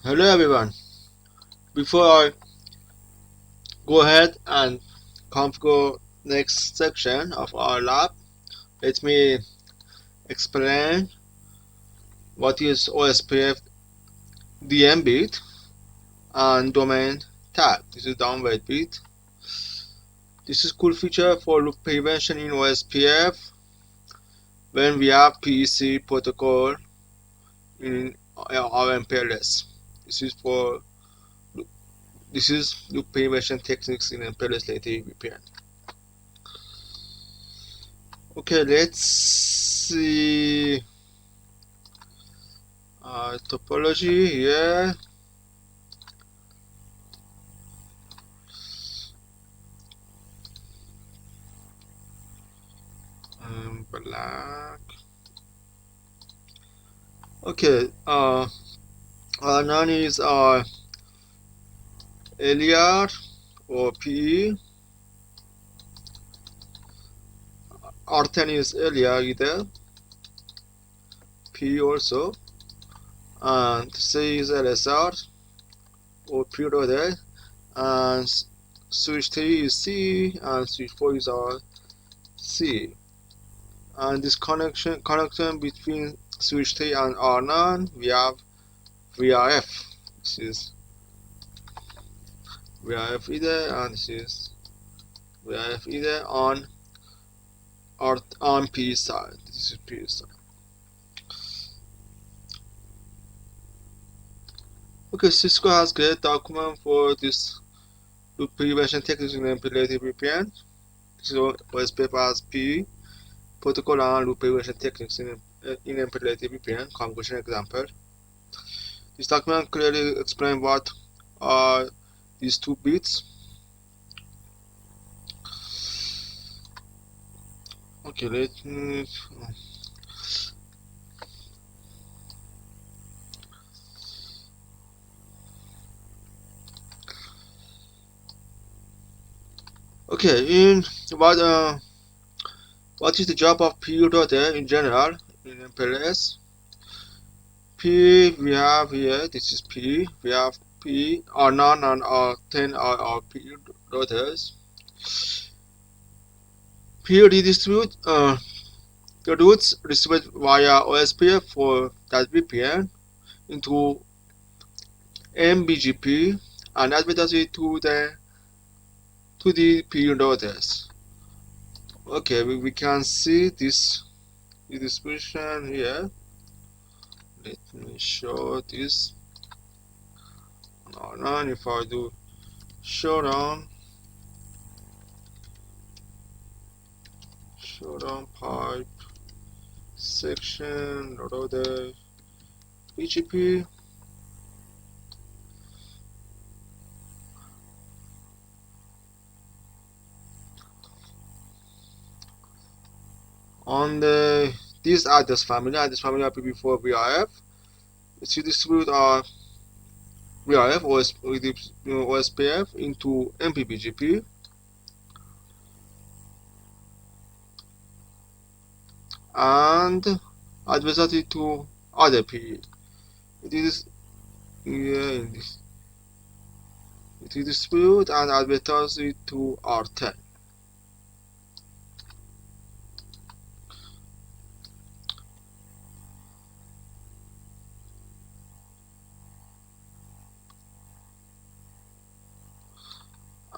Hello everyone. Before I go ahead and configure next section of our lab, let me explain what is OSPF DM bit and domain tag. This is downward bit. This is cool feature for loop prevention in OSPF when we have PEC protocol in our MPLS. This is for this is loop prevention techniques in MPLS native VPN. Okay, let's see topology here. Black. Okay, none is LER or PE. R10 is LER either. PE also. And C is LSR or PE there. And switch 3 is C and switch 4 is C. And this connection between switch 3 and R9 we have VRF. This is VRF either, and this is VRF either on P side. This is P side. Okay, Cisco has created document for this loop prevention techniques in implemented VPN. This is OSPF as P protocol and loop prevention techniques in implemented VPN. Configuration example. This document clearly explains what are these two bits. Okay, let me. Okay, in what is the job of PU router in general in MPLS? P we have here, this is P, we have P, R9 and R10 are our P routers. P redistribute the routes distributed via OSPF for that VPN into MBGP and advertise it to the P routers. Okay, we can see this distribution here. Let me show this. Now if I do showdown pipe section router BGP, on this address family IPv4 VRF. It's distribute our VRF OSPF into MPBGP and advertise it to other PE. It is here in this. It is distribute and advertise it to R10.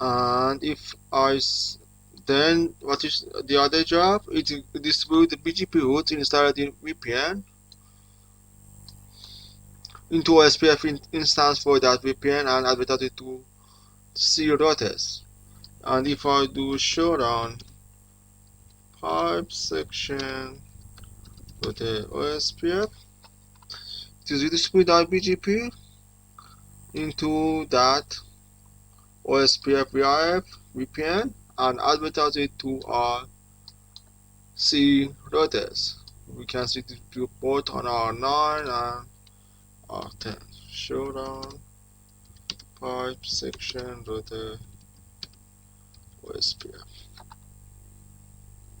And if then what is the other job? It distribute the BGP routes installed in VPN into OSPF instance for that VPN and advertise it to C routers. And if I do showdown pipe section for the OSPF, it is distribute that BGP into that OSPF VPN and advertise it to our C routers. We can see the both on R9 and R10. Showdown pipe section router OSPF.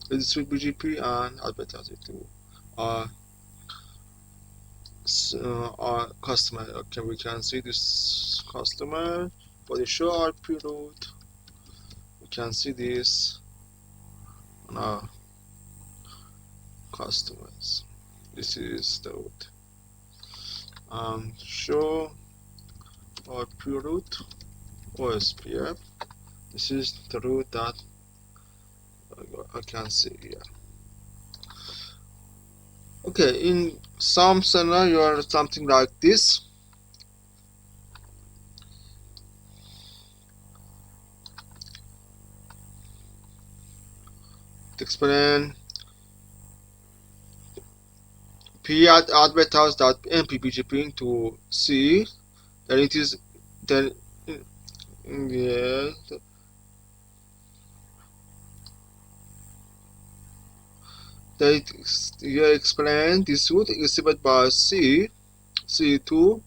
Distribute BGP and advertise it to our our customer. Okay, we can see this customer for the show IP route. We can see this on our customers. This is the route. Show IP route OSPF. This is the route that I can see here. Okay, in some scenario something like this. To explain P advertise.mpbgp to C, then it is then yeah, they explain this route is received by C2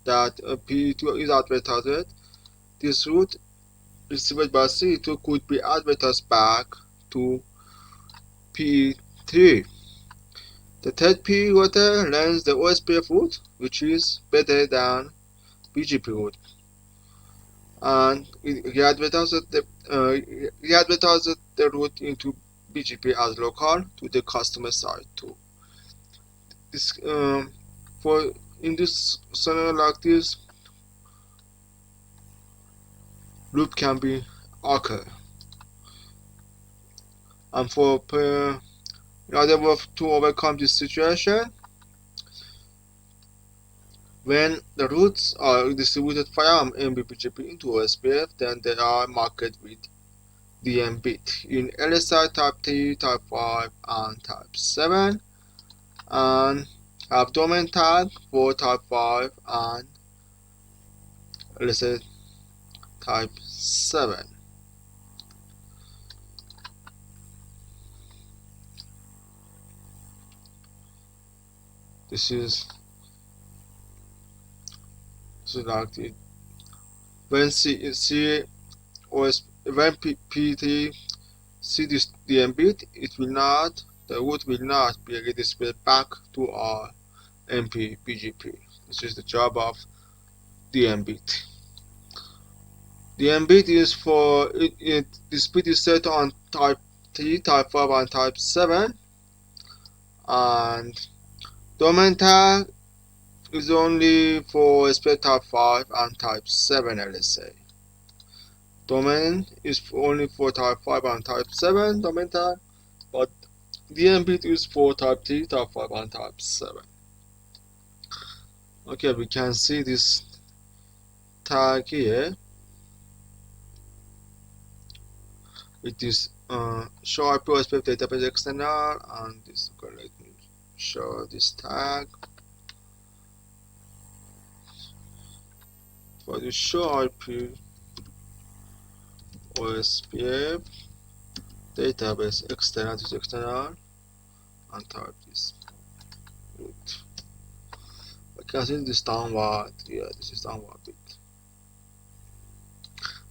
that P2 is advertised. This route received by C2 could be advertised back to P3. The third P router learns the OSPF route, which is better than BGP route, and he advertised the route into BGP as local to the customer side too. This for in this scenario like this, loop can be occur, and in order to overcome this situation, when the routes are distributed via MBBGP into OSPF, then they are marked with DM bit in LSA Type 3, Type 5, and Type 7, and have domain tag for Type 5 and LSA Type 7. This is like it. When when P3 see this DM bit, the route will not be redisplayed back to our MP BGP. This is the job of DM bit. DM bit is for this bit is set on Type 3, Type 5, and Type 7, and domain tag is only for SP Type 5 and Type 7 LSA. Domain is only for Type 5 and Type 7 domain tag, but DM bit is for Type 3, Type 5, and Type 7. Okay, we can see this tag here with this show IP OSPF database external, and this. Okay, let me show this tag for the show IP OSPF database external to external, and type this root. I can see this downward. Yeah, this is downward bit.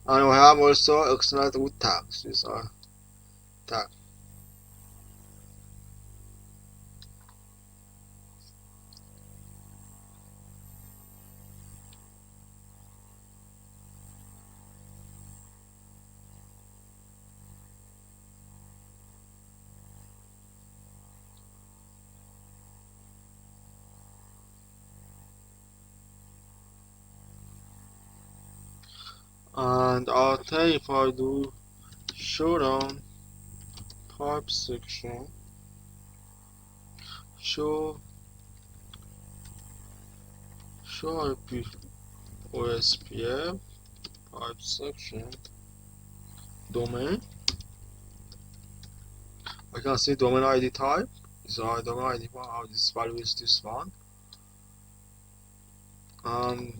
And we have also external root tags. These are tags. And I'll tell you if I do showdown type section, show IP OSPF type section domain. I can see domain ID type is our domain ID one. How this value is this one, and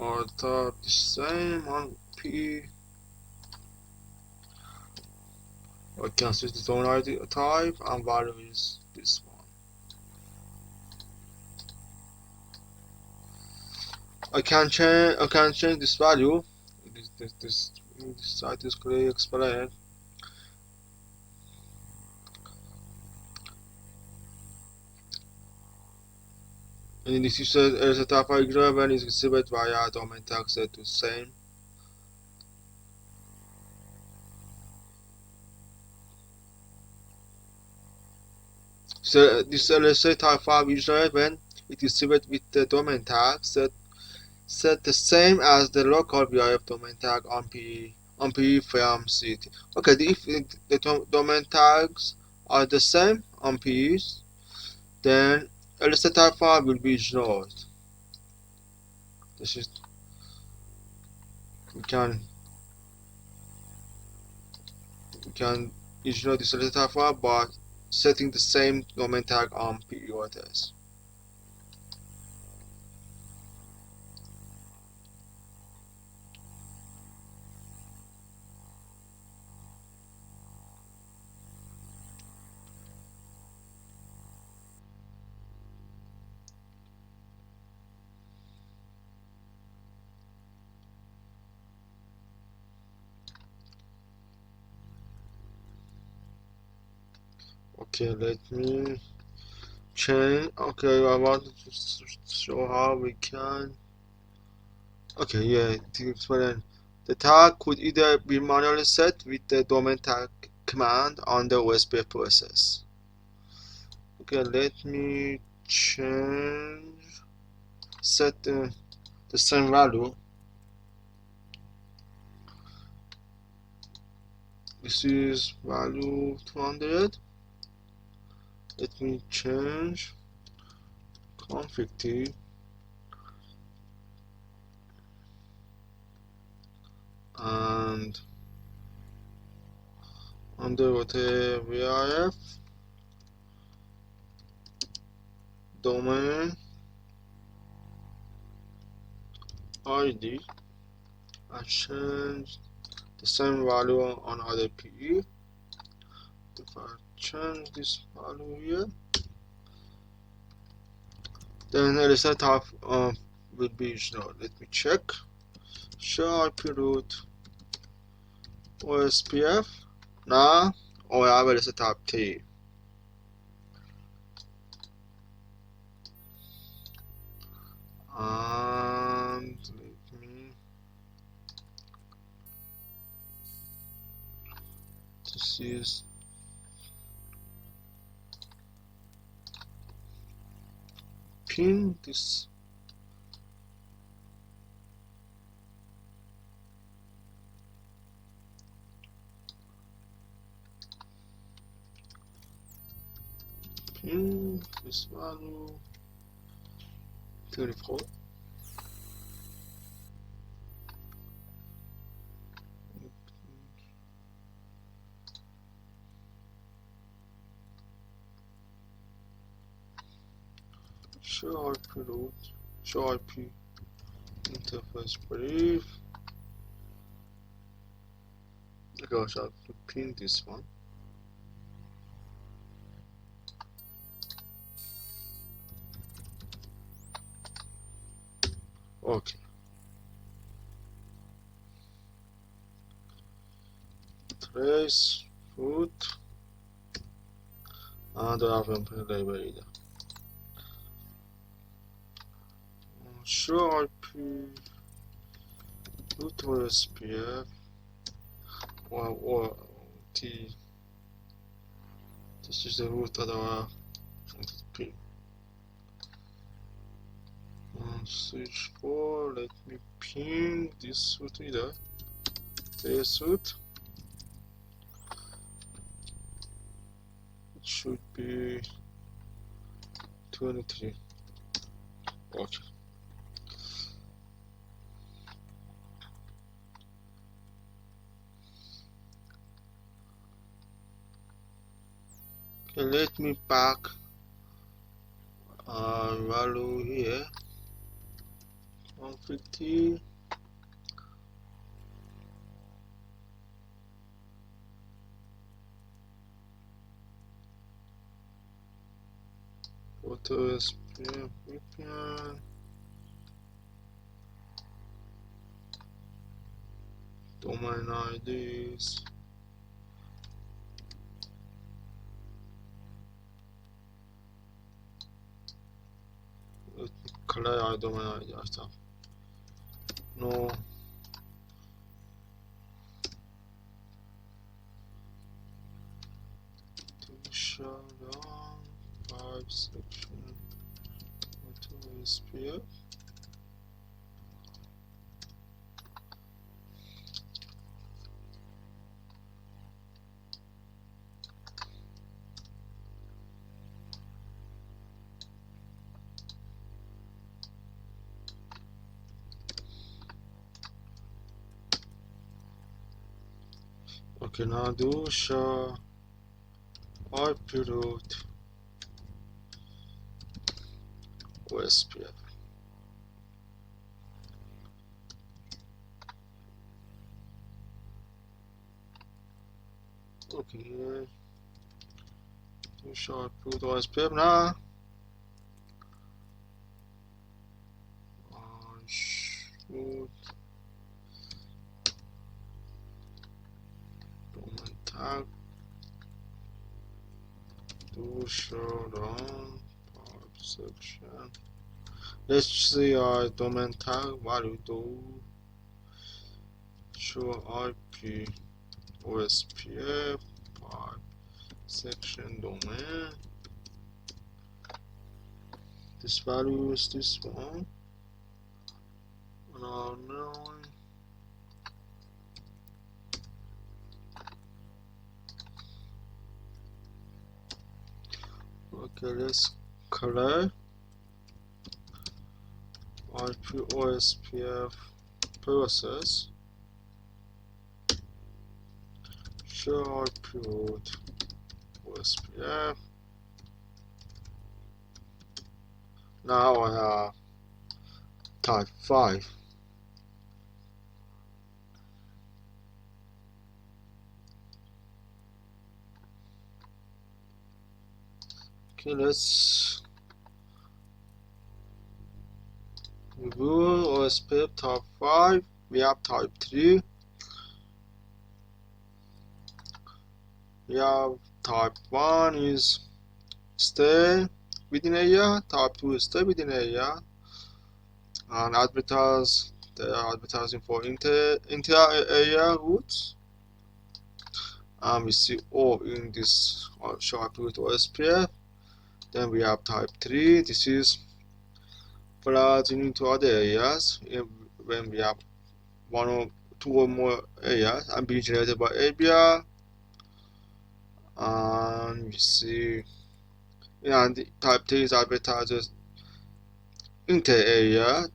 our type the same on P. I can see the domain ID type and value is this one. I can change this value. This site is clearly explained. And in this user LSA Type file given is received via domain tag set to same. So this LSA Type file user when it is received with the domain tag set the same as the local VIF domain tag on PE from city. Okay, if the domain tags are the same on PEs, then LSA Type file will be ignored. This is we can ignore this LSA Type file by setting the same domain tag on PE orders. Okay, let me change. Okay, I wanted to show how we can. Okay, yeah, to explain. The tag could either be manually set with the domain tag command on the OSPF process. Okay, let me change, set the same value. This is value 200. Let me change config t and under the VIF domain ID, I change the same value on other PE. If I change this value here, then LSA Type will be ignored. Let me check. Show IP root OSPF. Now I have LSA Type T. And let me. This is pin this. Pin this value 34. Show IP root, show IP interface brief. Okay, I shall pin this one. Okay. Trace root and I have label either. Show IP root OSPF or T. This is the root that I want to pin. Switch 4, let me pin this root either. This root. It should be 23. Okay. Okay, let me pack value here. Config T. Auto SPF VPN. Domain IDs. color our domain ID stuff. No. To show down 5 section to OSPF. Okay, now do show IP root OSPF. Okay, do show IP root OSPF now. Root domain tag do show down part section. Let's see our domain tag value do show IP OSPF part section domain. This value is this one. Unknown. Okay, let's color IP OSPF process. Show IP root OSPF. Now I have type 5. Okay, let's review OSPF type 5. We have type 3. We have type 1 is stay within area, type 2 is stay within area, and advertise, they are advertising for inter area routes. And we see all in this show IP root OSPF. Then we have type 3. This is flooding into other areas when we have 1 or 2 or more areas and being generated by ABR. And we see, and type 3 is advertises inter area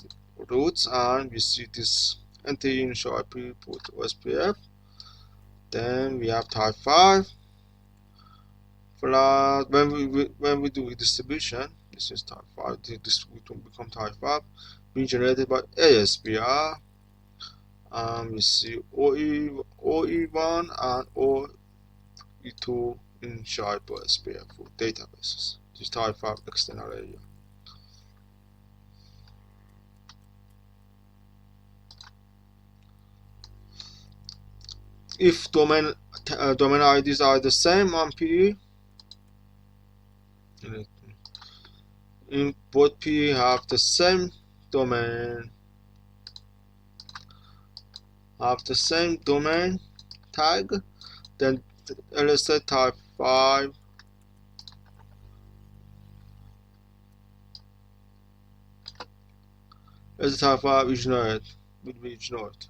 routes, and we see this entry in show IP root OSPF. Then we have type 5. When we do distribution, this is type 5. This will become type 5, being generated by ASBR. We see OE1 and OE2 in Sharp OSPF for databases. This is type 5 external area. If domain IDs are the same on PE, in both PE have the same domain, tag, then LSA type 5 LSA type 5 will be ignored.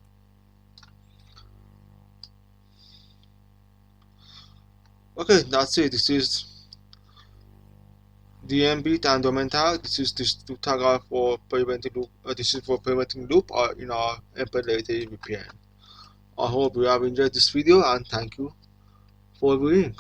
Okay, that's it. This is DM bit and domain tag. This is this tag are for preventing loop. This is for preventing loop in our embedded VPN. I hope you have enjoyed this video and thank you for viewing.